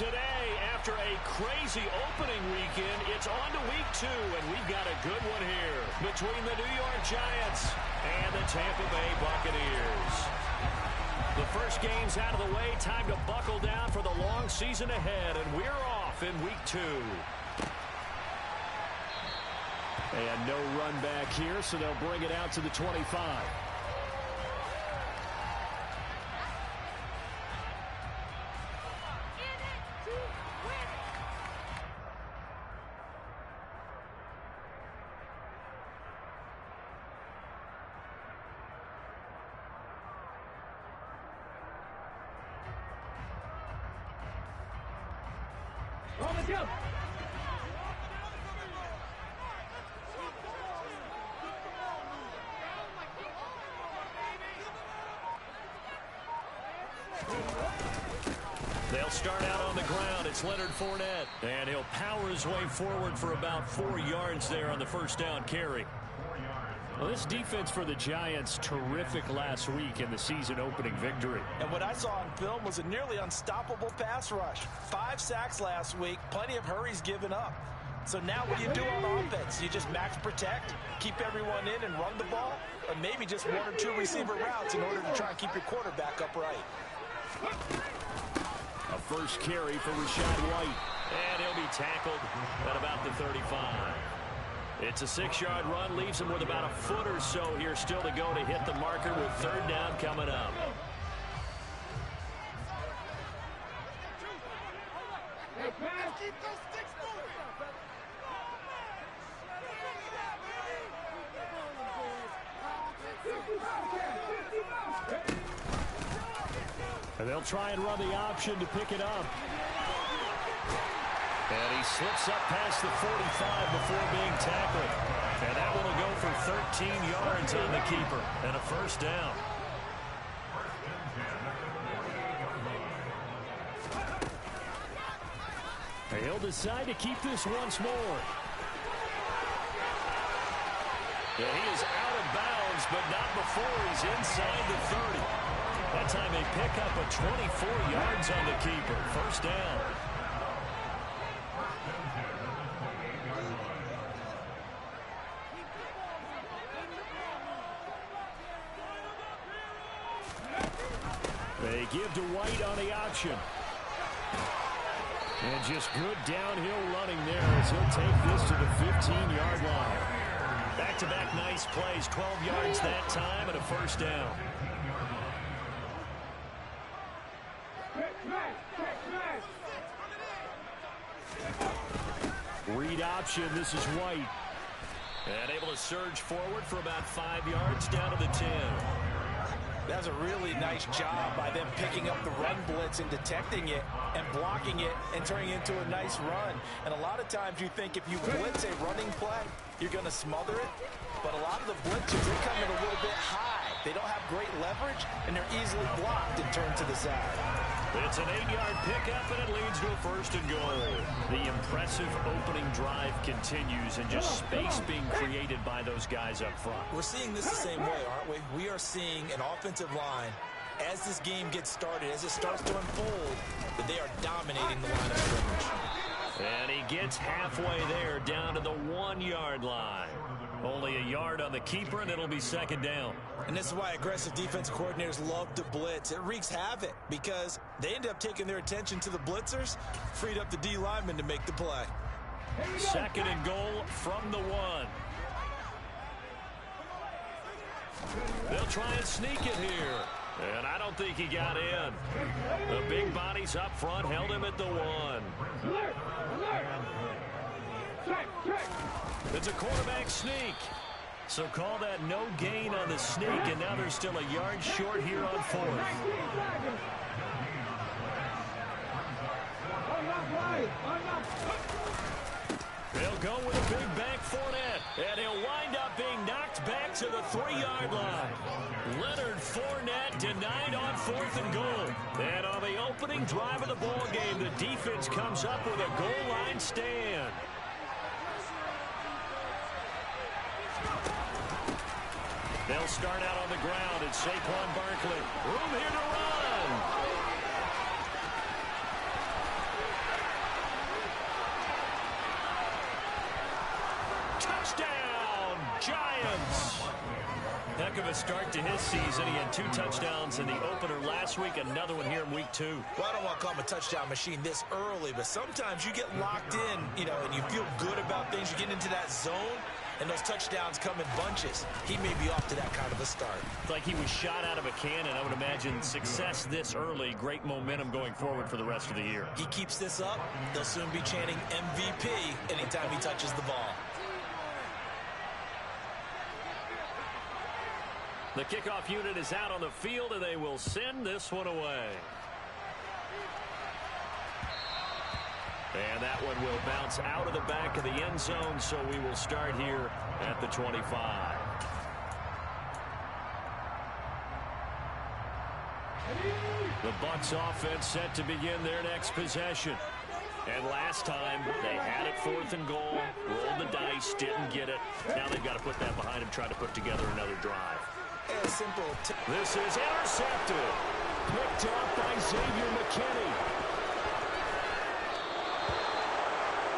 Today, after a crazy opening weekend, it's on to week 2, and we've got a good one here between the New York Giants and the Tampa Bay Buccaneers. The first game's out of the way. Time to buckle down for the long season ahead, and we're off in week 2. And no run back here, so they'll bring it out to the 25. They'll start out on the ground. It's Leonard Fournette. And he'll power his way forward for about 4 yards there on the first down carry. Well, this defense for the Giants, terrific last week in the season opening victory. And what I saw on film was a nearly unstoppable pass rush. 5 sacks last week, plenty of hurries given up. So now what do you do on offense? You just max protect, keep everyone in and run the ball, or maybe just 1 or 2 receiver routes in order to try and keep your quarterback upright. A first carry for Rachaad White. And he'll be tackled at about the 35. It's a 6-yard run, leaves him with about a foot or so here still to go to hit the marker with 3rd down coming up. And they'll try and run the option to pick it up. And he slips up past the 45 before being tackled. And that one will go for 13 yards on the keeper and a first down. And he'll decide to keep this once more. And he is out of bounds, but not before he's inside the 30. That time they pick up a 24 yards on the keeper. First down. They give to White on the option. And just good downhill running there as he'll take this to the 15-yard line. Back-to-back nice plays, 12 yards that time and a first down. Read option, this is White. And able to surge forward for about 5 yards down to the 10. That's a really nice job by them picking up the run blitz and detecting it and blocking it and turning it into a nice run. And a lot of times you think if you blitz a running play, you're going to smother it. But a lot of the blitzers, they come in a little bit high. They don't have great leverage, and they're easily blocked and turned to the side. It's an 8-yard pickup, and it leads to a first and goal. The impressive opening drive continues, and just space being created by those guys up front. We're seeing this the same way, aren't we? We are seeing an offensive line, as this game gets started, as it starts to unfold, that they are dominating the line of scrimmage. And he gets halfway there, down to the 1-yard line. Only a yard on the keeper, and it'll be second down. And this is why aggressive defensive coordinators love to blitz. It wreaks havoc because they end up taking their attention to the blitzers, freed up the D lineman to make the play. Second and goal from the 1. They'll try and sneak it here. And I don't think he got in. The big bodies up front held him at the 1. It's a quarterback sneak. So call that no gain on the sneak, and now they're still a yard short here on 4th. They'll go with a big back Fournette, and he'll wind up being knocked back to the 3-yard line. Leonard Fournette denied on 4th and goal. And on the opening drive of the ball game, the defense comes up with a goal line stand. They'll start out on the ground. It's Saquon Barkley. Room here to run. Touchdown, Giants! Heck of a start to his season. He had 2 touchdowns in the opener last week, another one here in week 2. Well, I don't want to call him a touchdown machine this early, but sometimes you get locked in, and you feel good about things. You get into that zone, and those touchdowns come in bunches. He may be off to that kind of a start. It's like he was shot out of a cannon. I would imagine success this early, great momentum going forward for the rest of the year. He keeps this up, they'll soon be chanting MVP anytime he touches the ball. The kickoff unit is out on the field, and they will send this one away. And that one will bounce out of the back of the end zone, so we will start here at the 25. The Bucs offense set to begin their next possession. And last time, they had it 4th and goal, rolled the dice, didn't get it. Now they've got to put that behind them, try to put together another drive. This is intercepted. Picked off by Xavier McKinney.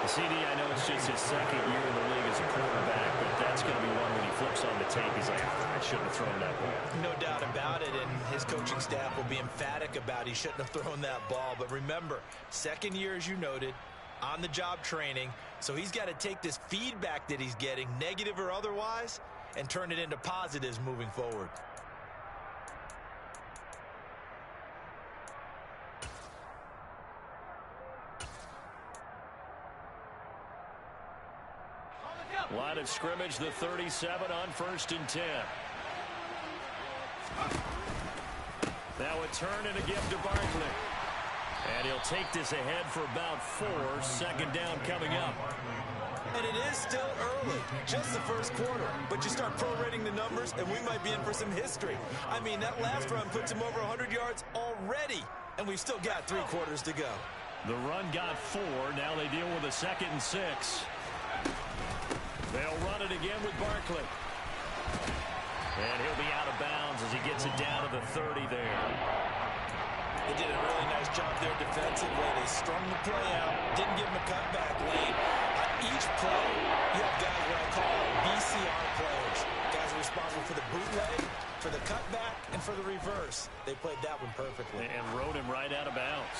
CD, I know it's just his 2nd year in the league as a quarterback, but that's going to be one when he flips on the tape. He's like, I shouldn't have thrown that ball. No doubt about it, and his coaching staff will be emphatic about he shouldn't have thrown that ball. But remember, 2nd year, as you noted, on-the-job training, so he's got to take this feedback that he's getting, negative or otherwise, and turn it into positives moving forward. Line of scrimmage, the 37 on 1st and 10. Now a turn and a give to Barkley. And he'll take this ahead for about 4. 2nd down coming up. And it is still early, just the 1st quarter. But you start prorating the numbers, and we might be in for some history. I mean, that last run puts him over 100 yards already, and we've still got 3 quarters to go. The run got 4. Now they deal with a 2nd and 6. They'll run it again with Barkley. And he'll be out of bounds as he gets it down to the 30 there. They did a really nice job there defensively. They strung the play out, didn't give him a cutback lane. On each play, you have guys what I call BCR players. Guys are responsible for the bootleg, for the cutback, and for the reverse. They played that one perfectly. And rode him right out of bounds.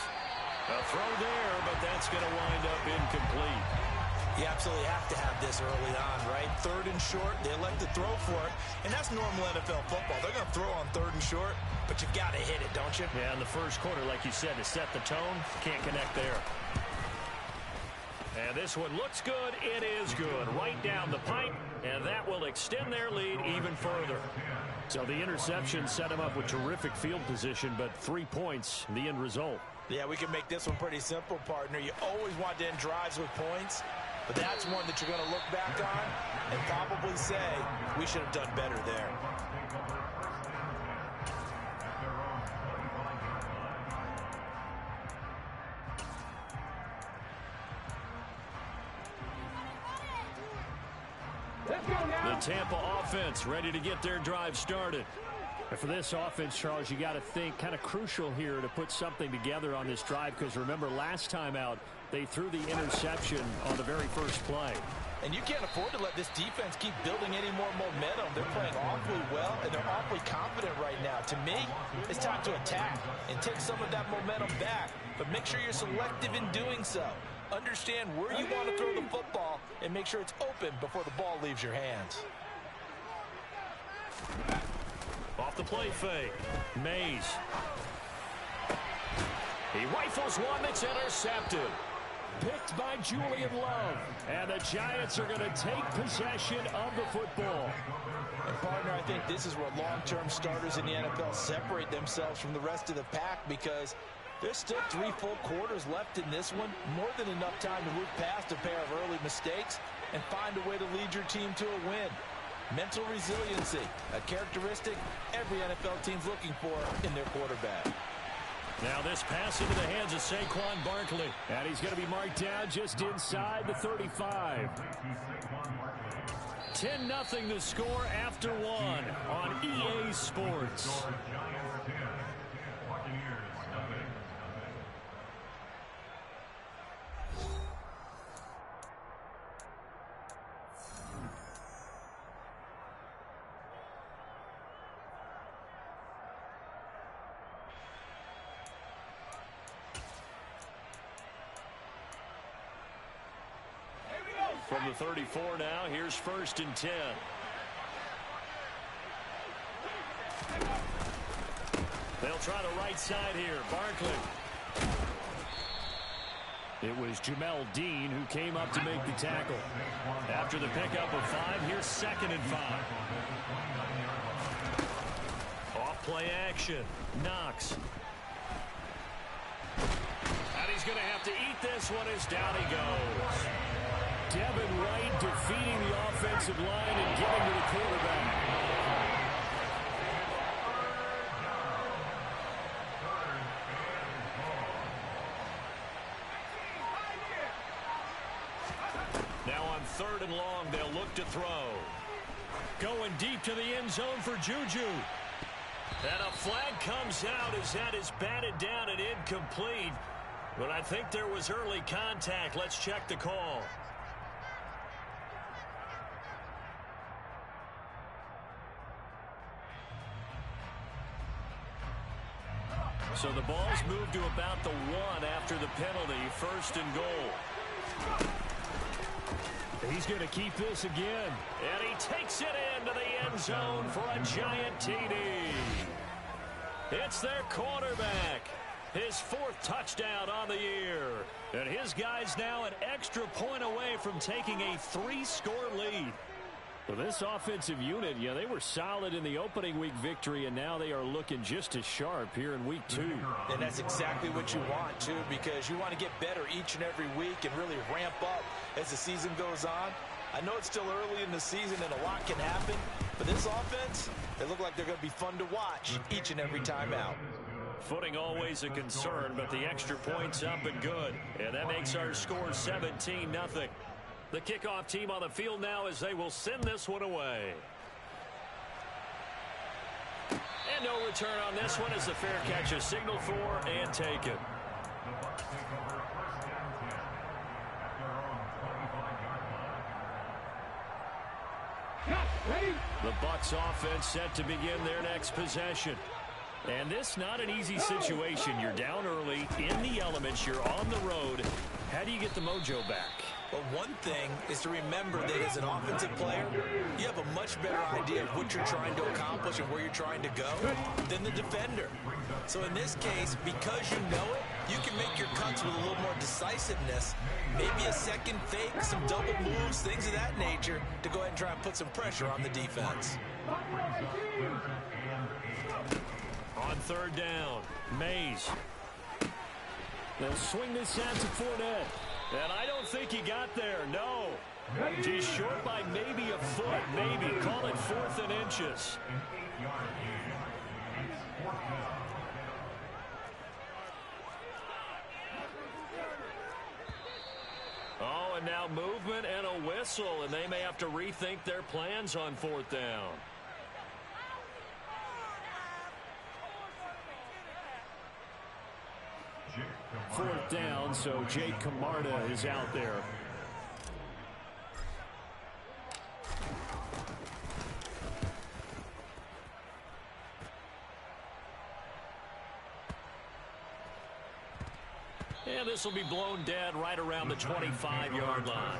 A throw there, but that's going to wind up incomplete. You absolutely have to have this early on, right? 3rd and short, they elect to throw for it, and that's normal NFL football. They're going to throw on 3rd and short, but you've got to hit it, don't you? Yeah, in the 1st quarter, like you said, to set the tone, can't connect there. And this one looks good. It is good. Right down the pipe, and that will extend their lead even further. So the interception set him up with terrific field position, but 3 points, the end result. Yeah, we can make this one pretty simple, partner. You always want to end drives with points. But that's one that you're going to look back on and probably say, we should have done better there. The Tampa offense ready to get their drive started. And for this offense, Charles, you got to think kind of crucial here to put something together on this drive, because remember last time out, they threw the interception on the very first play. And you can't afford to let this defense keep building any more momentum. They're playing awfully well, and they're awfully confident right now. To me, it's time to attack and take some of that momentum back. But make sure you're selective in doing so. Understand where you want to throw the football and make sure it's open before the ball leaves your hands. Off the play fake. Mays. He rifles one that's intercepted. Picked by Julian Love. And the Giants are going to take possession of the football. And partner, I think this is where long-term starters in the NFL separate themselves from the rest of the pack, because there's still 3 full quarters left in this one. More than enough time to move past a pair of early mistakes and find a way to lead your team to a win. Mental resiliency, a characteristic every NFL team's looking for in their quarterback. Now this pass into the hands of Saquon Barkley. And he's going to be marked down just inside the 35. 10-0 the score after 1 on EA Sports. From the 34 now, here's 1st and 10. They'll try the right side here. Barkley. It was Jamel Dean who came up to make the tackle. After the pickup of 5, here's 2nd and 5. Off-play action. Knox. And he's going to have to eat this one as down he goes. Devin White defeating the offensive line and getting to the quarterback. Now on 3rd and long, they'll look to throw. Going deep to the end zone for Juju. And a flag comes out as that is batted down and incomplete. But I think there was early contact. Let's check the call. So the ball's moved to about the 1 after the penalty. 1st and goal. He's going to keep this again. And he takes it into the end zone for a giant TD. It's their quarterback. His 4th touchdown on the year. And his guys now an extra point away from taking a 3-score lead. Well, this offensive unit, yeah, they were solid in the opening week victory, and now they are looking just as sharp here in week 2. And that's exactly what you want, too, because you want to get better each and every week and really ramp up as the season goes on. I know it's still early in the season and a lot can happen, but this offense, they look like they're going to be fun to watch each and every time out. Footing always a concern, but the extra point's up and good. And that makes our score 17-0. The kickoff team on the field now as they will send this one away. And no return on this one as the fair catch is signaled for and taken. The Bucs offense set to begin their next possession. And this not an easy situation. You're down early, in the elements, you're on the road. How do you get the mojo back? Well, one thing is to remember that as an offensive player, you have a much better idea of what you're trying to accomplish and where you're trying to go than the defender. So in this case, because you know it, you can make your cuts with a little more decisiveness, maybe a second fake, some double moves, things of that nature, to go ahead and try and put some pressure on the defense. On 3rd down, Mays. They'll swing this out to Fournette. And I don't think he got there, no. He's short by maybe a foot, maybe. Call it 4th and inches. Oh, and now movement and a whistle, and they may have to rethink their plans on 4th down. Fourth down, so Jake Camarda is out there. And this will be blown dead right around the 25-yard line.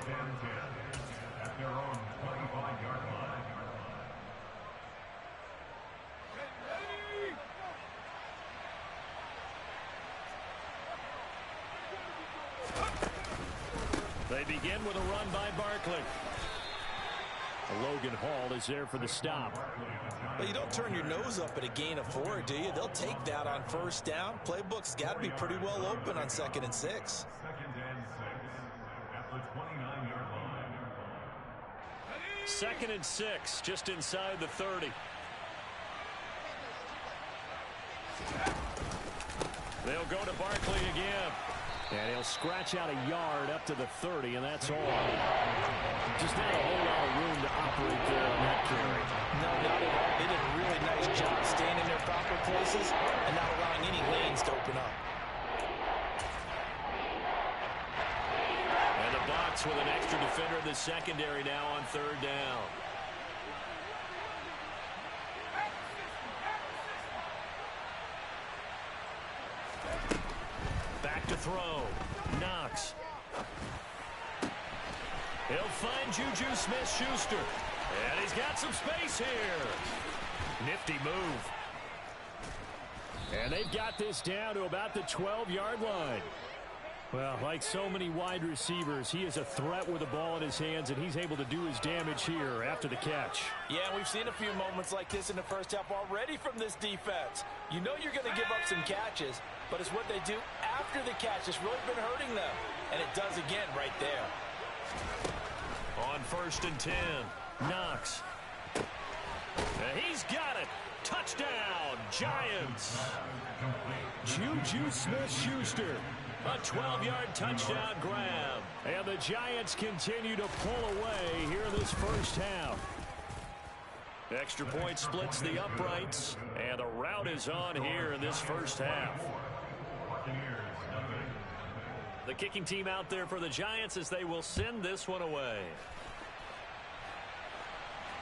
They begin with a run by Barkley. Logan Hall is there for the stop. Well, you don't turn your nose up at a gain of 4, do you? They'll take that on 1st down. Playbook's got to be pretty well open on 2nd and 6. 2nd and 6, just inside the 30. They'll go to Barkley again. And he'll scratch out a yard up to the 30, and that's all. Just not a whole lot of room to operate there on that carry. No, not at all. They did a really nice job staying in their proper places and not allowing any lanes to open up. And the Bucs with an extra defender in the secondary now on 3rd down. Back to throw. Knox. He'll find Juju Smith-Schuster. And he's got some space here. Nifty move. And they've got this down to about the 12-yard line. Well, like so many wide receivers, he is a threat with the ball in his hands, and he's able to do his damage here after the catch. Yeah, we've seen a few moments like this in the first half already from this defense. You know you're going to give up some catches, but it's what they do after the catch that's really been hurting them. And it does again right there. On 1st and 10, Knox. And he's got it. Touchdown, Giants. Juju Smith-Schuster. A 12-yard touchdown grab. And the Giants continue to pull away here in this first half. Extra point splits the uprights. And the route is on here in this first half. The kicking team out there for the Giants as they will send this one away.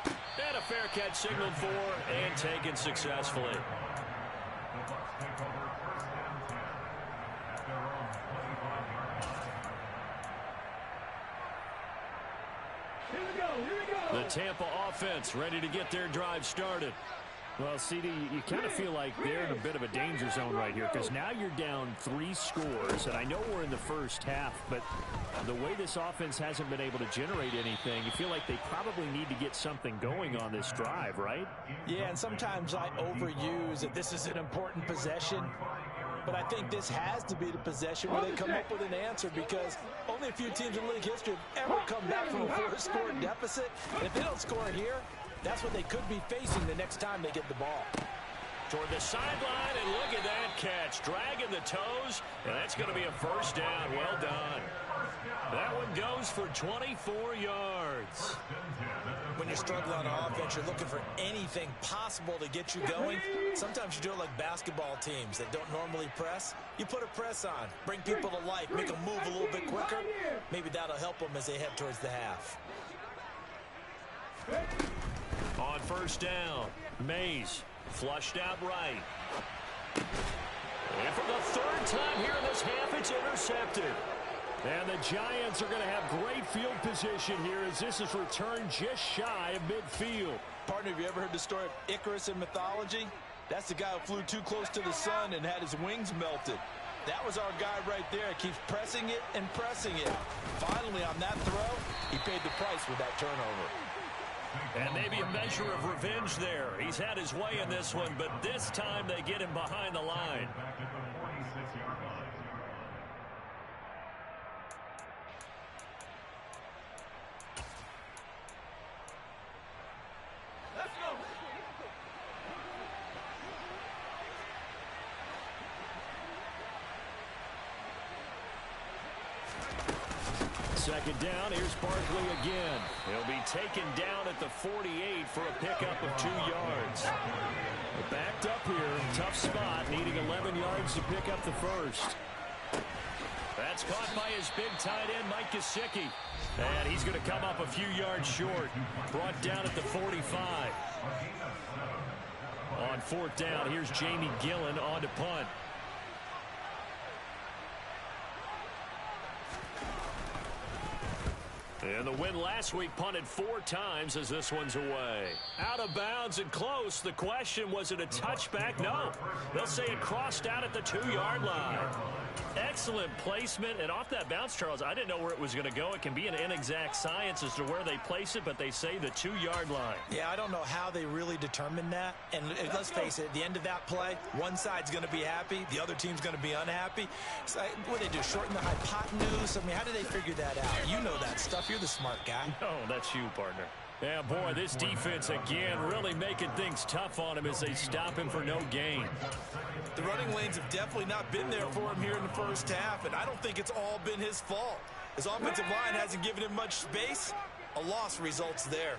And a fair catch signaled for and taken successfully. The Tampa offense ready to get their drive started. Well, CD, you kind of feel like they're in a bit of a danger zone right here because now you're down 3 scores, and I know we're in the first half, but the way this offense hasn't been able to generate anything, you feel like they probably need to get something going on this drive, right? Yeah, and sometimes I overuse that this is an important possession, but I think this has to be the possession where they come up with an answer because only a few teams in league history have ever come back from a 4-score deficit, and if they don't score here, that's what they could be facing the next time they get the ball. Toward the sideline, and look at that catch. Dragging the toes, and that's going to be a first down. Well done. That one goes for 24 yards. When you're struggling on offense, you're looking for anything possible to get you going. Sometimes you do it like basketball teams that don't normally press. You put a press on, bring people to life, make them move a little bit quicker. Maybe that'll help them as they head towards the half. On 1st down, Mays flushed out right. And for the 3rd time here in this half, it's intercepted. And the Giants are going to have great field position here as this is returned just shy of midfield. Partner, have you ever heard the story of Icarus in mythology? That's the guy who flew too close to the sun and had his wings melted. That was our guy right there. He keeps pressing it and pressing it. Finally, on that throw, he paid the price with that turnover. And maybe a measure of revenge there. He's had his way in this one, but this time they get him behind the line. Let's go. Second down, here's Barkley again. He'll be taken down at the 48 for a pickup of 2 yards. Backed up here, tough spot, needing 11 yards to pick up the first. That's caught by his big tight end, Mike Gesicki. And he's going to come up a few yards short. Brought down at the 45. On 4th down, here's Jamie Gillen on to punt. And the win last week punted 4 times as this one's away. Out of bounds and close. The question, was it a touchback? No. They'll say it crossed out at the 2-yard line. Excellent placement. And off that bounce, Charles, I didn't know where it was going to go. It can be an inexact science as to where they place it, but they say the 2-yard line. Yeah, I don't know how they really determined that. And let's face it, at the end of that play, one side's going to be happy, the other team's going to be unhappy. So, what do they do, shorten the hypotenuse? I mean, how do they figure that out? You know that stuff. You're the smart guy. No, that's you, partner. Yeah, boy, this defense, again, really making things tough on him as they stop him for no gain. The running lanes have definitely not been there for him here in the first half, and I don't think it's all been his fault. His offensive line hasn't given him much space. A loss results there.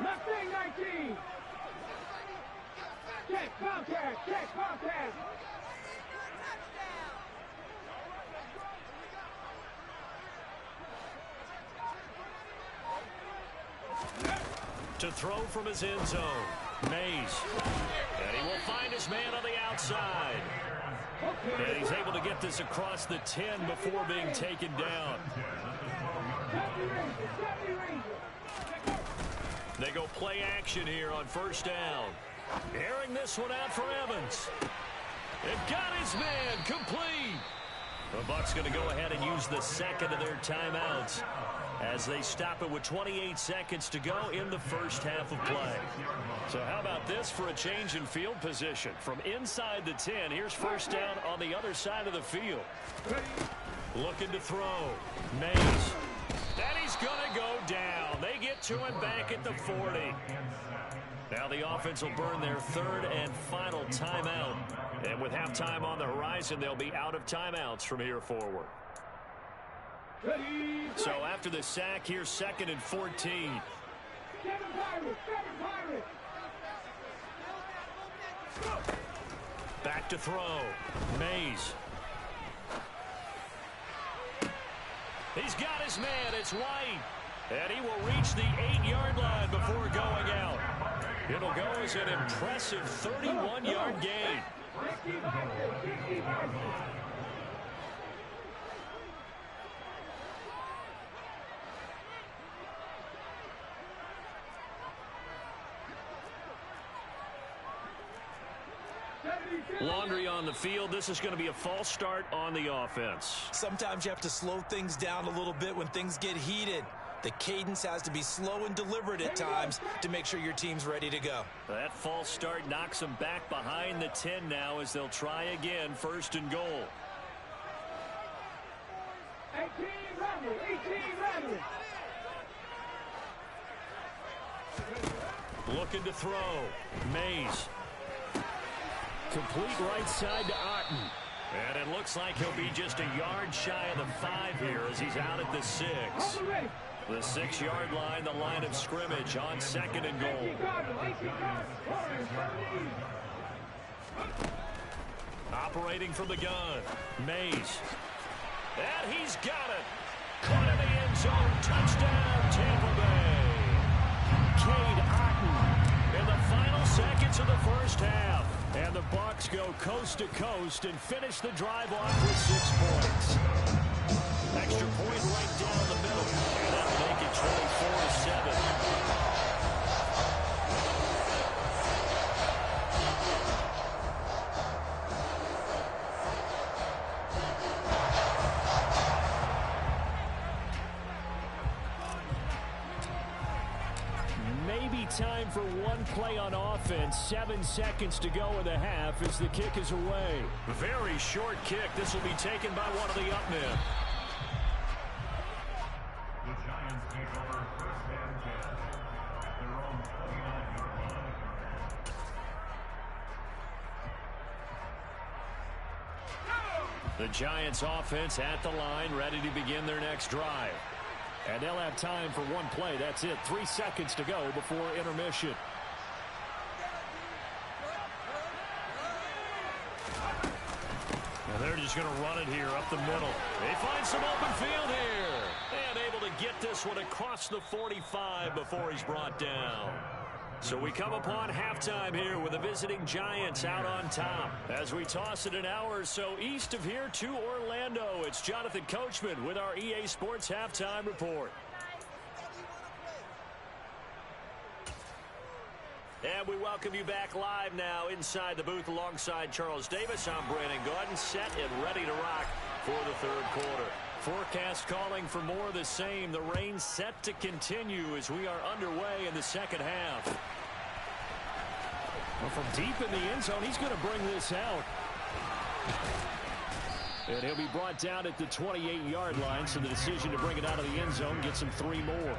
Mustang 19. Check contact, check contact. To throw from his end zone, Mays. And he will find his man on the outside. And he's able to get this across the 10 before being taken down. They go play action here on first down. Airing this one out for Evans. It got his man complete. The Bucs going to go ahead and use the second of their timeouts as they stop it with 28 seconds to go in the first half of play. So how about this for a change in field position? From inside the 10, here's first down on the other side of the field. Looking to throw. Mays. And he's going to go down. They get to him back at the 40. Now the offense will burn their third and final timeout. And with halftime on the horizon, they'll be out of timeouts from here forward. So after the sack, here's second and 14. Back to throw. Mays. He's got his man. It's White. And he will reach the 8-yard line before going out. It'll go as an impressive 31-yard gain. Laundry on the field. This is going to be a false start on the offense. Sometimes you have to slow things down a little bit when things get heated. The cadence has to be slow and deliberate at times to make sure your team's ready to go. That false start knocks them back behind the 10 now as they'll try again, first and goal. 18 Rebels. Looking to throw. Mays. Complete right side to Otten. And it looks like he'll be just a yard shy of the 5 here as he's out at the 6. The 6-yard line, the line of scrimmage on second and goal. Operating from the gun. Mays. And he's got it. Caught in the end zone. Touchdown, Tampa Bay. Cade Otten in the final seconds of the first half. And the Bucs go coast to coast and finish the drive off with 6 points. Extra point right down the middle. And that'll make it 24-7. Maybe time for one play on offense. 7 seconds to go in the half as the kick is away. Very short kick. This will be taken by one of the up men. The Giants offense at the line, ready to begin their next drive. And they'll have time for one play. That's it. 3 seconds to go before intermission. And they're just going to run it here up the middle. They find some open field here. And able to get this one across the 45 before he's brought down. So we come upon halftime here with the visiting Giants out on top. As we toss it an hour or so east of here to Orlando, it's Jonathan Coachman with our EA Sports Halftime Report. And we welcome you back live now inside the booth alongside Charles Davis. I'm Brandon Gordon, set and ready to rock for the third quarter. Forecast calling for more of the same. The rain set to continue as we are underway in the second half. Well, from deep in the end zone, he's going to bring this out. And he'll be brought down at the 28-yard line, so the decision to bring it out of the end zone gets him 3 more.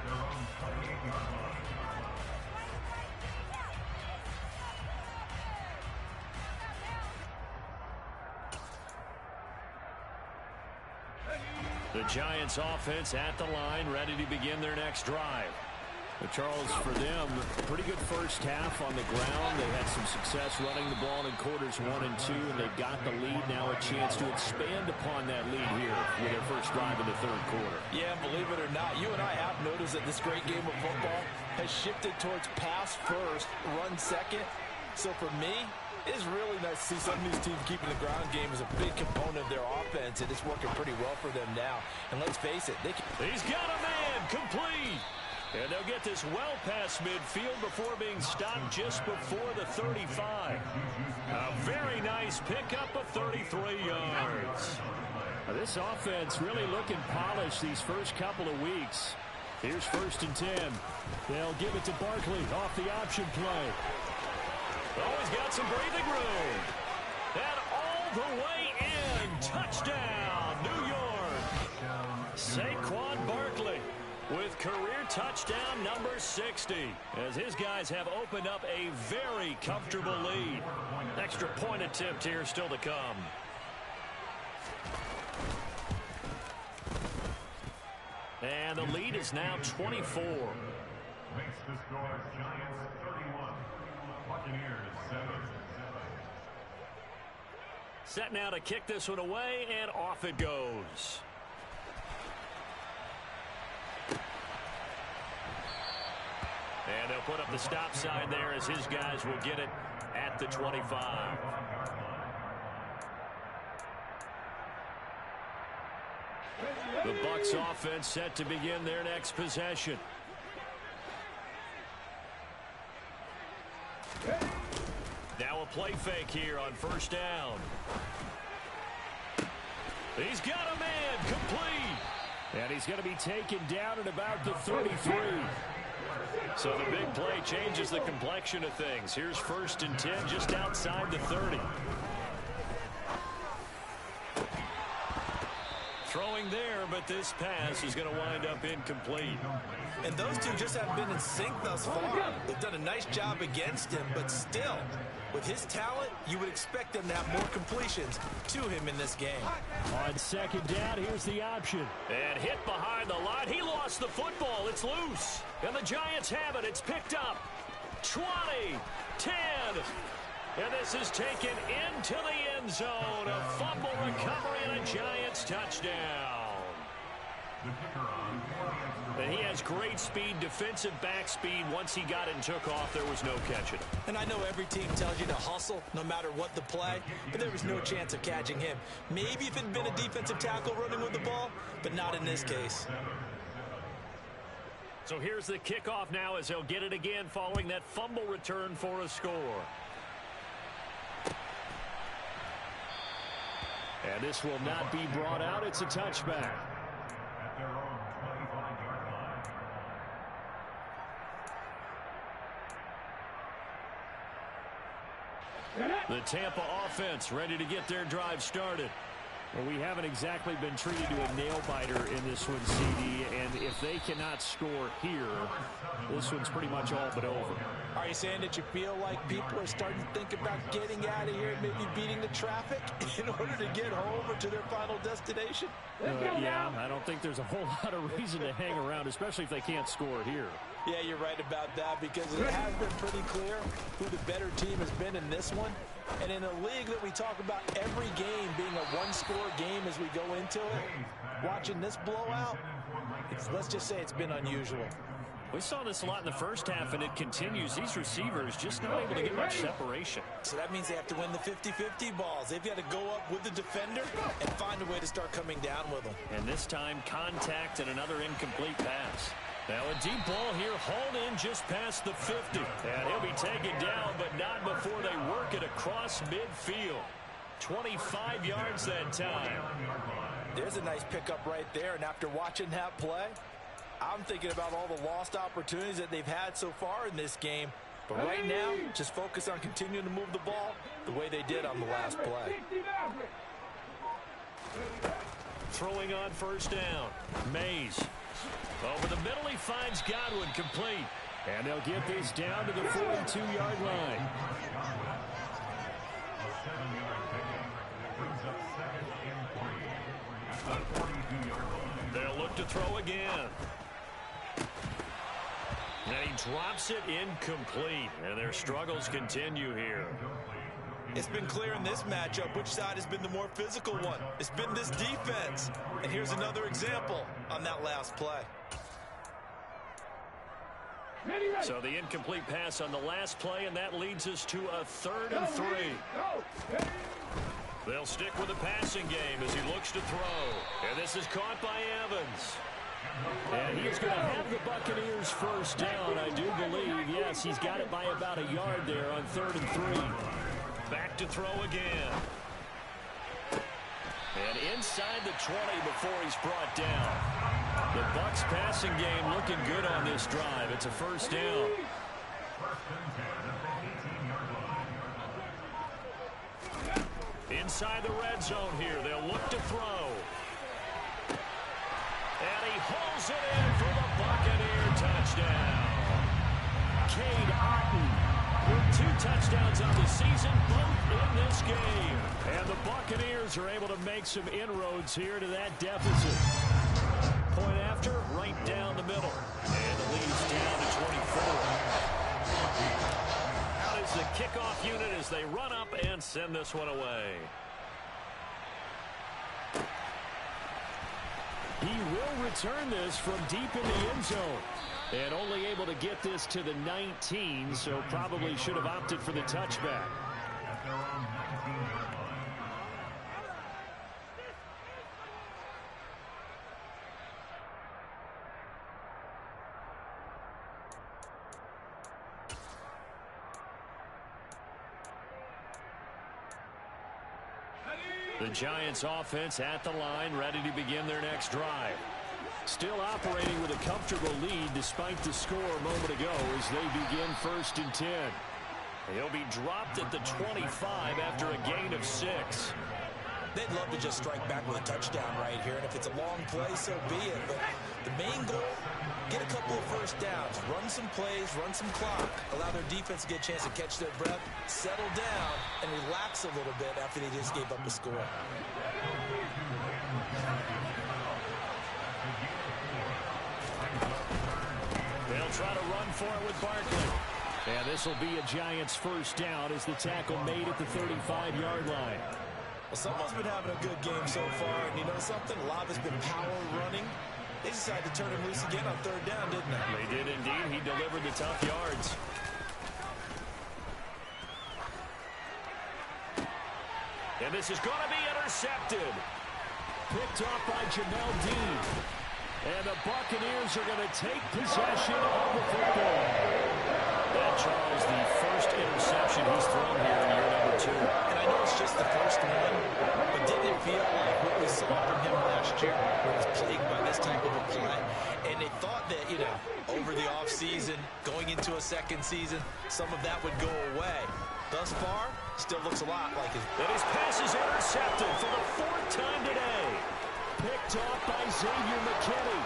The Giants offense at the line, ready to begin their next drive. But Charles, for them, pretty good first half on the ground. They had some success running the ball in quarters 1 and 2, and they got the lead. Now a chance to expand upon that lead here with their first drive in the third quarter. Yeah, believe it or not, you and I have noticed that this great game of football has shifted towards pass first, run second. So for me, It is really nice to see some of these teams keeping the ground game as a big component of their offense, and it's working pretty well for them now. And let's face it, he's got a man complete. And they'll get this well past midfield before being stopped just before the 35. A very nice pickup of 33 yards. Now, this offense really looking polished these first couple of weeks. Here's 1st and 10. They'll give it to Barkley off the option play. Oh, he's got some breathing room. And all the way in. Touchdown, New York. Saquon Barkley with career touchdown number 60, as his guys have opened up a very comfortable lead. Extra point attempt here still to come. And the lead is now 24. Makes the score Giants 31, Buccaneers 7. Set now to kick this one away, and off it goes. And they'll put up the stop sign there as his guys will get it at the 25. The Bucs offense set to begin their next possession. Now a play fake here on 1st down. He's got a man complete. And he's going to be taken down at about the 33. So the big play changes the complexion of things. Here's 1st and 10 just outside the 30. Throwing there, but this pass is going to wind up incomplete. And those two just haven't been in sync thus far. They've done a nice job against him, but still, with his talent, you would expect them to have more completions to him in this game. On 2nd down, here's the option. And hit behind the line. He lost the football. It's loose. And the Giants have it. It's picked up. 20, 10. And this is taken into the end zone. A fumble recovery and a Giants touchdown. And he has great speed, defensive back speed. Once he got it and took off, there was no catching. And I know every team tells you to hustle no matter what the play, but there was no chance of catching him. Maybe if it had been a defensive tackle running with the ball, but not in this case. So here's the kickoff now as he'll get it again following that fumble return for a score. And this will not be brought out. It's a touchback. At their own 25-yard line. The Tampa offense ready to get their drive started. Well, we haven't exactly been treated to a nail-biter in this one, CD, and if they cannot score here, this one's pretty much all but over. Are you saying that you feel like people are starting to think about getting out of here and maybe beating the traffic in order to get home or to their final destination? Yeah, I don't think there's a whole lot of reason to hang around, especially if they can't score here. Yeah, you're right about that, because it has been pretty clear who the better team has been in this one. And in a league that we talk about every game being a one-score game as we go into it, watching this blowout, let's just say it's been unusual. We saw this a lot in the first half, and it continues. These receivers just not able to get much separation. So that means they have to win the 50-50 balls. They've got to go up with the defender and find a way to start coming down with them. And this time, contact and another incomplete pass. Now a deep ball here, hauled in just past the 50. And he'll be taken down, but not before they work it across midfield. 25 yards that time. There's a nice pickup right there, and after watching that play, I'm thinking about all the lost opportunities that they've had so far in this game. But right now, just focus on continuing to move the ball the way they did on the last play. Throwing on 1st down. Mays. Over the middle, he finds Godwin complete. And they'll get this down to the 42-yard line. They'll look to throw again. And he drops it incomplete. And their struggles continue here. It's been clear in this matchup which side has been the more physical one. It's been this defense. And here's another example on that last play. So the incomplete pass on the last play, and that leads us to a 3rd and 3. They'll stick with the passing game as he looks to throw. And this is caught by Evans. And he is going to have the Buccaneers first down, I do believe. Yes, he's got it by about a yard there on 3rd and 3. Back to throw again. And inside the 20 before he's brought down. The Bucs passing game looking good on this drive. It's a first down. Inside the red zone here. They'll look to throw. And he hauls it in for the Buccaneer touchdown. Cade Otton with 2 touchdowns on the season, both in this game. And the Buccaneers are able to make some inroads here to that deficit. Point after, right down the middle. And the lead's down to 24. Out is the kickoff unit as they run up and send this one away. He will return this from deep in the end zone. And only able to get this to the 19, so probably should have opted for the touchback. The Giants offense at the line, ready to begin their next drive. Still operating with a comfortable lead despite the score a moment ago as they begin 1st and 10. He'll be dropped at the 25 after a gain of 6. They'd love to just strike back with a touchdown right here, and if it's a long play, so be it. But the main goal, get a couple of first downs, run some plays, run some clock, allow their defense to get a chance to catch their breath, settle down, and relax a little bit after they just gave up a score. They'll try to run for it with Barkley. And this will be a Giants first down as the tackle made at the 35-yard line. Well, someone's been having a good game so far, and you know something? A lot of it's been power running. They decided to turn him loose again on 3rd down, didn't they? They did indeed. He delivered the tough yards. And this is going to be intercepted. Picked off by Jamel Dean. And the Buccaneers are going to take possession of the football. And Charles, the first interception he's thrown here in year number 2. And I know it's just the first one, but didn't it feel like what we saw from him last year, where he was plagued by this type of a play? And they thought that, you know, over the offseason, going into a second season, some of that would go away. Thus far, still looks a lot like his. And his pass is intercepted for the 4th time today. Picked off by Xavier McKinney.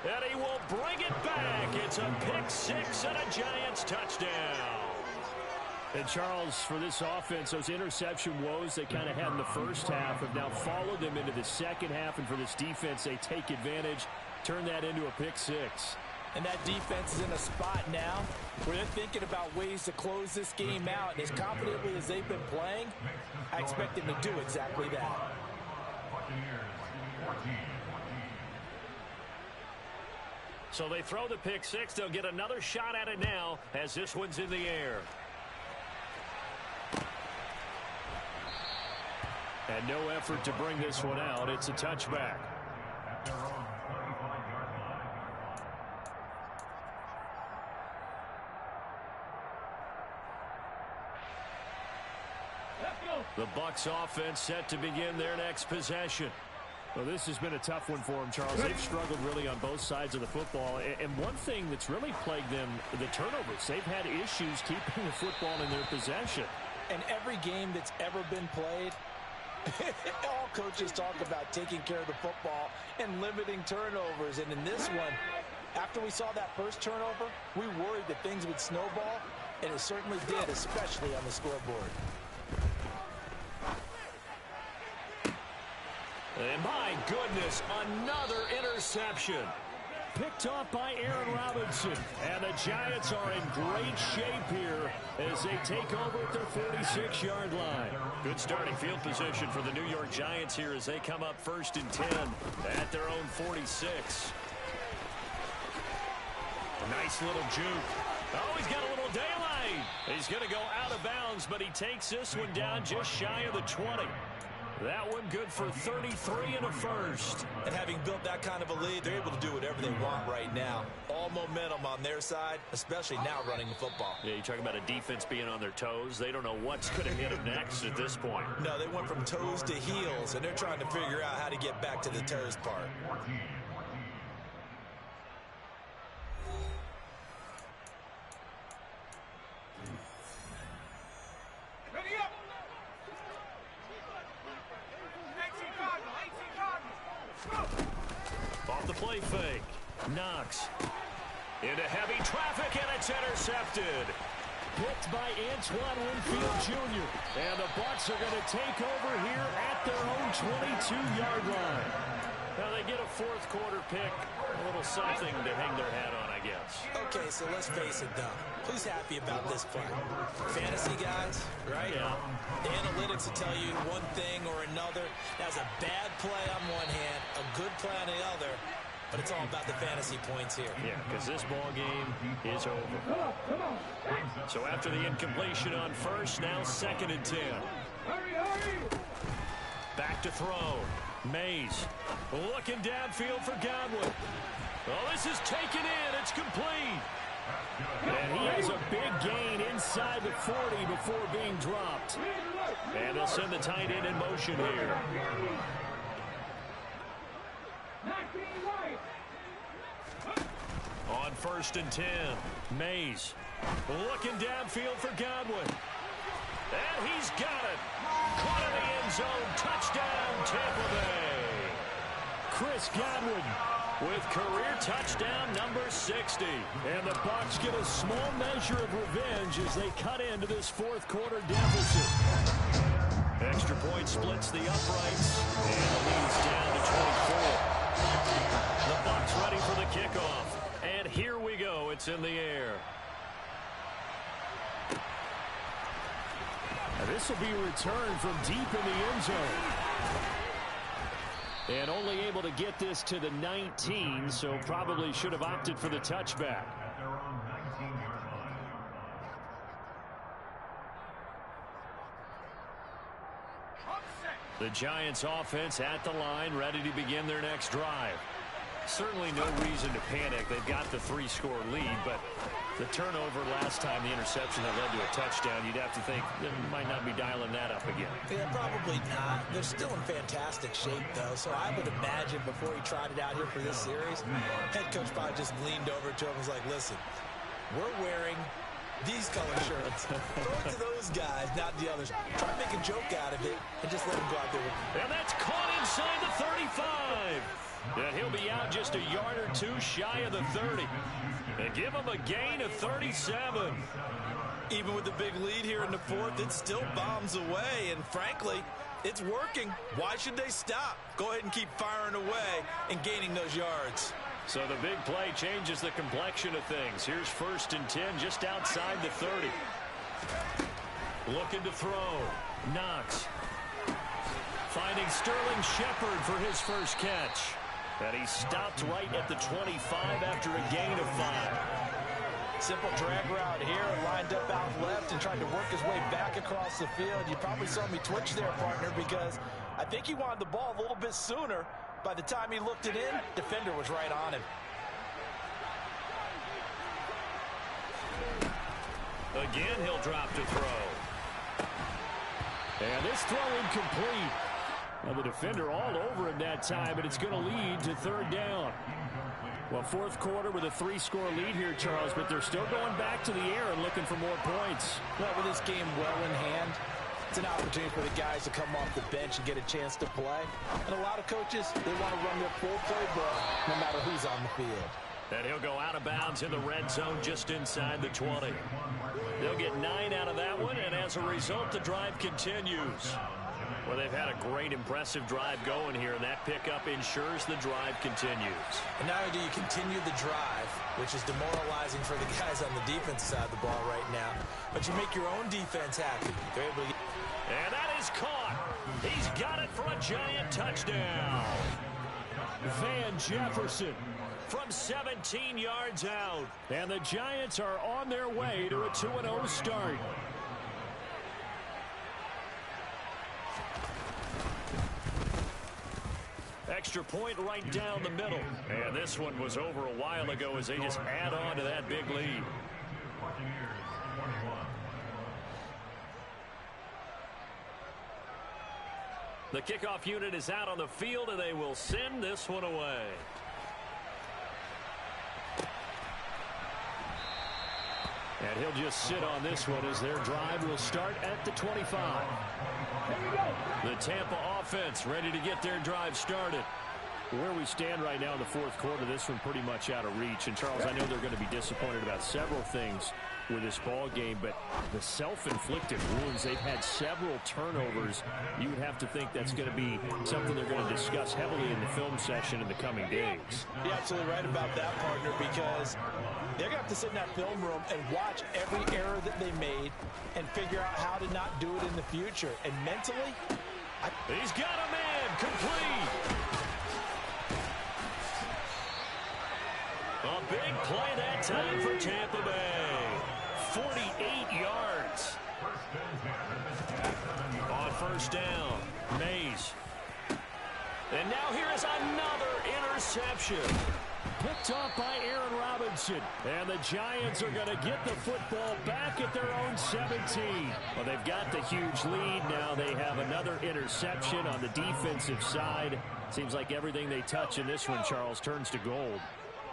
And he will bring it back. It's a pick 6 and a Giants touchdown. And Charles, for this offense, those interception woes they kind of had in the first half have now followed them into the second half. And for this defense, they take advantage, turn that into a pick 6. And that defense is in a spot now where they're thinking about ways to close this game out. And as confidently as they've been playing, I expect them to do exactly that. So they throw the pick 6. They'll get another shot at it now as this one's in the air. And no effort to bring this one out. It's a touchback. The Bucs offense set to begin their next possession. Well, this has been a tough one for them, Charles. They've struggled really on both sides of the football. And one thing that's really plagued them, the turnovers. They've had issues keeping the football in their possession. And every game that's ever been played, all coaches talk about taking care of the football and limiting turnovers. And in this one, after we saw that first turnover, we worried that things would snowball, and it certainly did, especially on the scoreboard. And my goodness, another interception. Picked off by Aaron Robinson. And the Giants are in great shape here as they take over at their 46-yard line. Good starting field position for the New York Giants here as they come up 1st and 10 at their own 46. A nice little juke. Oh, he's got a little daylight. He's going to go out of bounds, but he takes this one down just shy of the 20. That one good for 33 and a first. And having built that kind of a lead, they're able to do whatever they want right now. All momentum on their side, especially now running the football. Yeah, you talk about a defense being on their toes. They don't know what's going to hit them next at this point. No, they went from toes to heels, and they're trying to figure out how to get back to the toes part. Off the play fake. Knox. Into heavy traffic, and it's intercepted. Picked by Antoine Winfield Jr. And the Bucs are going to take over here at their own 22-yard line. Now they get a fourth quarter pick. A little something to hang their hat on, I guess. Okay, so let's face it, though. Who's happy about this play? Fantasy guys, right? Yeah. The analytics will tell you one thing or another. That's a bad play on one hand, a good play on the other. But it's all about the fantasy points here. Yeah, because this ball game is over. So after the incompletion on first, now 2nd and 10. Back to throw. Mays looking downfield for Godwin. Oh, this is taken in. It's complete. And he has a big gain inside the 40 before being dropped. And they'll send the tight end in motion here. On 1st and 10, Mays looking downfield for Godwin. And he's got it. Caught in the end zone. Touchdown, Tampa Bay. Chris Godwin with career touchdown number 60. And the Bucs get a small measure of revenge as they cut into this fourth quarter deficit. Extra point splits the uprights. And the lead's down to 24. The Bucs ready for the kickoff. And here we go. It's in the air. Now this will be returned from deep in the end zone. And only able to get this to the 19, so probably should have opted for the touchback. The Giants offense at the line, ready to begin their next drive. Certainly no reason to panic. They've got the 3-score lead, but the turnover last time, the interception that led to a touchdown, you'd have to think they might not be dialing that up again. Yeah, probably not. They're still in fantastic shape, though, so I would imagine before he tried it out here for this series, head coach probably just leaned over to him and was like, listen, we're wearing these color shirts. Throw it to those guys, not the others. Try to make a joke out of it and just let him go out there. And that's caught inside the 35. And he'll be out just a yard or two shy of the 30. They give him a gain of 37. Even with the big lead here in the fourth, it still bombs away. And frankly, it's working. Why should they stop? Go ahead and keep firing away and gaining those yards. So the big play changes the complexion of things. Here's 1st and 10 just outside the 30. Looking to throw. Knox. Finding Sterling Shepard for his first catch. And he stopped right at the 25 after a gain of 5. Simple drag route here, lined up out left and tried to work his way back across the field. You probably saw me twitch there, partner, because I think he wanted the ball a little bit sooner. By the time he looked it in, defender was right on him. Again, he'll drop to throw. And this throw incomplete. Now the defender all over him that time, but it's going to lead to 3rd down. Well, fourth quarter with a 3-score lead here, Charles, but they're still going back to the air and looking for more points. Well, with this game well in hand, it's an opportunity for the guys to come off the bench and get a chance to play. And a lot of coaches, they want to run their full playbook no matter who's on the field. And he'll go out of bounds in the red zone just inside the 20. They'll get 9 out of that one, and as a result, the drive continues. Well, they've had a great, impressive drive going here, and that pickup ensures the drive continues. And not only do you continue the drive, which is demoralizing for the guys on the defense side of the ball right now, but you make your own defense happy. They're able to get... And that is caught. He's got it for a Giant touchdown. Van Jefferson from 17 yards out. And the Giants are on their way to a 2-0 start. Extra point right down the middle. And this one was over a while ago as they just add on to that big lead. The kickoff unit is out on the field, and they will send this one away. And he'll just sit on this one as their drive will start at the 25. The Tampa offense ready to get their drive started. Where we stand right now in the fourth quarter, this one pretty much out of reach. And, Charles, I know they're going to be disappointed about several things with this ball game, but the self-inflicted wounds, they've had several turnovers. You would have to think that's going to be something they're going to discuss heavily in the film session in the coming days. You're absolutely right about that, partner, because they're going to have to sit in that film room and watch every error that they made and figure out how to not do it in the future. And mentally, he's got a man complete. A big play that time for Tampa Bay. 48 yards. On first down, Mays. And now here is another interception. Picked off by Aaron Robinson. And the Giants are going to get the football back at their own 17. Well, they've got the huge lead. Now they have another interception on the defensive side. Seems like everything they touch in this one, Charles, turns to gold.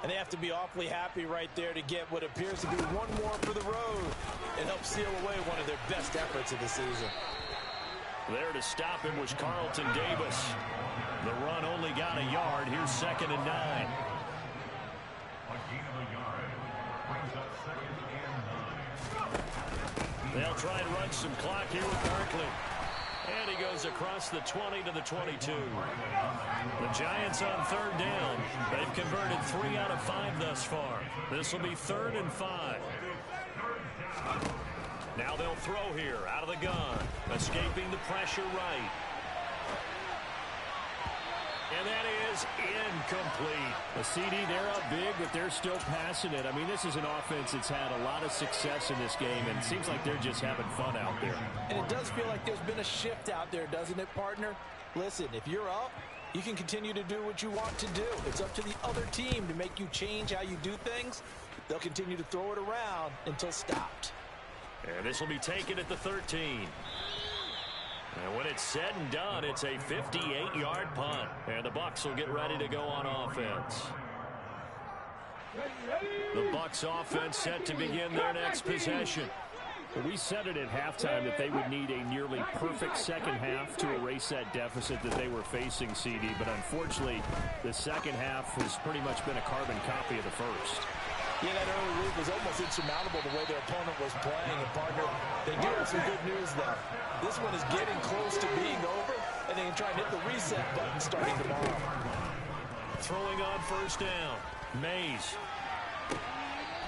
And they have to be awfully happy right there to get what appears to be one more for the road and help seal away one of their best efforts of the season. There to stop him was Carlton Davis. The run only got a yard. Here's 2nd and 9. They'll try and run some clock here with Barkley. And he goes across the 20 to the 22. The Giants on 3rd down. They've converted 3 out of 5 thus far. This will be 3rd and 5. Now they'll throw here out of the gun. Escaping the pressure right. And that is incomplete. The CD, they're up big, but they're still passing it. I mean, this is an offense that's had a lot of success in this game, and it seems like they're just having fun out there. And it does feel like there's been a shift out there, doesn't it, partner? Listen, if you're up, you can continue to do what you want to do. It's up to the other team to make you change how you do things. They'll continue to throw it around until stopped. And this will be taken at the 13. And when it's said and done, it's a 58-yard punt. And the Bucs will get ready to go on offense. The Bucs offense set to begin their next possession. We said it at halftime that they would need a nearly perfect second half to erase that deficit that they were facing, CD. But unfortunately, the second half has pretty much been a carbon copy of the first. Yeah, that early lead was almost insurmountable the way their opponent was playing. And, partner, they do have some good news, though. This one is getting close to being over, and they can try and hit the reset button starting tomorrow. Throwing on first down, Mays.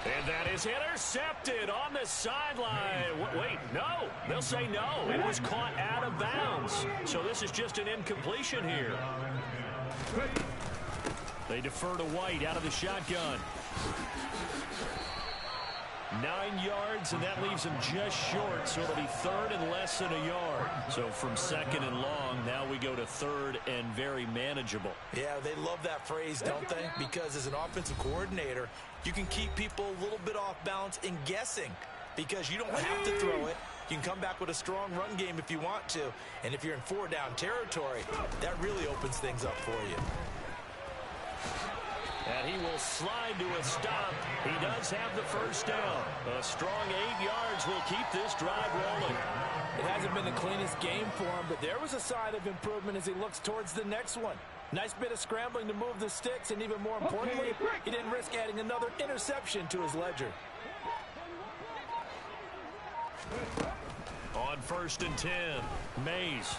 And that is intercepted on the sideline. Wait, no. They'll say no. It was caught out of bounds. So this is just an incompletion here. They defer to White out of the shotgun. 9 yards, and that leaves him just short, so it'll be 3rd and less than a yard. So from 2nd and long, now we go to 3rd and very manageable. Yeah, they love that phrase, don't they? Because as an offensive coordinator, you can keep people a little bit off balance in guessing because you don't have to throw it. You can come back with a strong run game if you want to. And if you're in 4-down territory, that really opens things up for you. And he will slide to a stop. He does have the first down. A strong 8 yards will keep this drive rolling. It hasn't been the cleanest game for him, but there was a sign of improvement as he looks towards the next one. Nice bit of scrambling to move the sticks, and even more importantly, he didn't risk adding another interception to his ledger. On 1st and 10, Mays.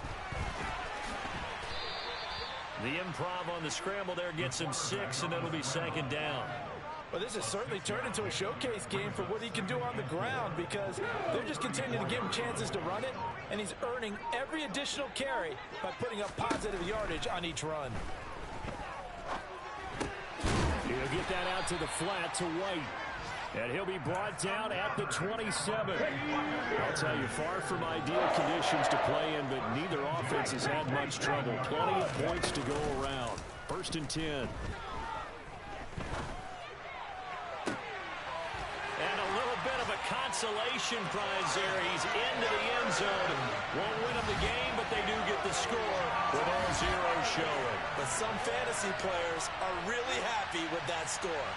The improv on the scramble there gets him 6, and it'll be 2nd down. Well, this has certainly turned into a showcase game for what he can do on the ground because they're just continuing to give him chances to run it, and he's earning every additional carry by putting up positive yardage on each run. He'll get that out to the flat to White. And he'll be brought down at the 27. I'll tell you, far from ideal conditions to play in, but neither offense has had much trouble. Plenty of points to go around. 1st and 10. And a little bit of a consolation prize there. He's into the end zone. Won't win them the game, but they do get the score with all zeros showing. But some fantasy players are really happy with that score.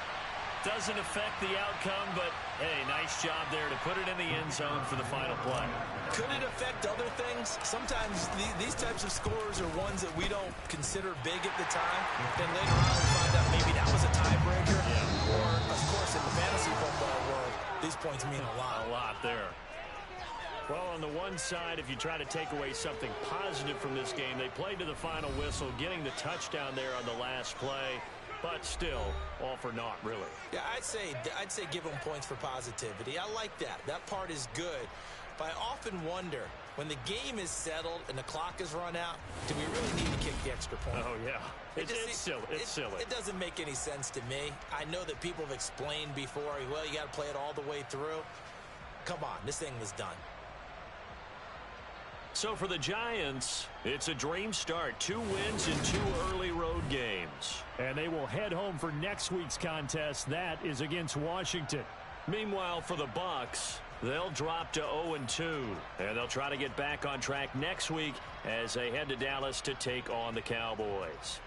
Doesn't affect the outcome, but, hey, nice job there to put it in the end zone for the final play. Could it affect other things? Sometimes these types of scores are ones that we don't consider big at the time. Then later on we find out maybe that was a tiebreaker. Yeah. Or, of course, in the fantasy football world, these points mean a lot. A lot there. Well, on the one side, if you try to take away something positive from this game, they played to the final whistle, getting the touchdown there on the last play. But still, all for naught, really. Yeah, I'd say give them points for positivity. I like that. That part is good. But I often wonder, when the game is settled and the clock is run out, do we really need to kick the extra point? Oh, yeah. It's silly. It's silly. It doesn't make any sense to me. I know that people have explained before, well, you got to play it all the way through. Come on, this thing was done. So for the Giants, it's a dream start. 2 wins in 2 early road games. And they will head home for next week's contest. That is against Washington. Meanwhile, for the Bucs, they'll drop to 0-2. And they'll try to get back on track next week as they head to Dallas to take on the Cowboys.